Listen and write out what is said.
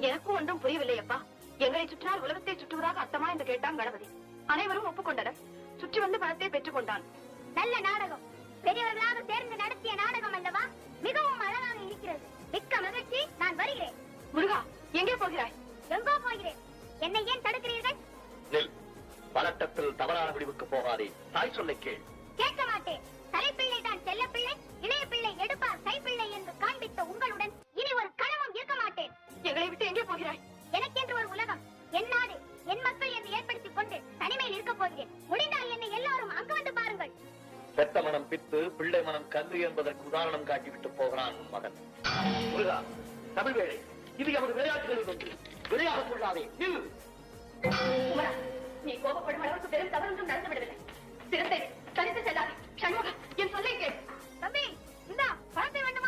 எனக்கும் ஒன்றும் புரியவில்லை அப்பா. எங்களை சுற்றினால் உலகத்தை சுற்றுவதாக அர்த்தமா என்று கேட்டான் கணபதி. அனைவரும் ஒப்புக்கொண்டனர். சுற்றி வந்து பணத்தை பெற்றுக் கொண்டான். நல்ல நாடகம், பெரியவர்களாக சேர்ந்து நடத்திய நாடகம் அல்லவா? மிகவும் அழகாக இருக்கிறது. மிக்க மகிழ்ச்சி. நான் வருகிறேன். முருகா, எங்கே போகிறாய்? எங்கோ போகிறேன். என்னை ஏன் தடுக்கிறீர்கள்? பதட்டத்தில் தவறான முடிவுக்கு போகாதே. தாய் சொல்லை கேள். கேட்க மாட்டேன். தலைப்பிள்ளை தான் செல்ல பிள்ளை, இளைய பிள்ளை எடுப்பார் கைப்பிள்ளை என்று காண்பித்த உங்களுடன் இனி ஒரு கணமும் இருக்க மாட்டேன். எங்களை விட்டு எங்கே போகிறாய்? எனக்கென்று ஒரு உலகம், என் நாடு, என் மக்கள் என்று ஏற்படுத்திக் கொண்டு தனிமையில் இருக்க போகிறேன். முடிந்தால் என்னை எல்லாரும் அங்கு வந்து பாருங்கள். பெத்த மனம் பித்து, பிள்ளை மனம் கல்லு என்பதற்கு உதாரணம் காட்டிவிட்டு போகிறான் உன் மகன். முருகா, தமிழ் வேலை இது எமது விளையாட்டுகளில் ஒன்று. விளையாட கொள்ளாதே. குமரா, நீ கோபப்படும் அளவுக்கு பெரும் தவறொன்றும் நடந்து விடவில்லை. சிறுத்தை தனித்து செல்லாதே. சண்முகா, என் சொல்லை கேள். தம்பி, இந்தா பணத்தை வேண்டுமா?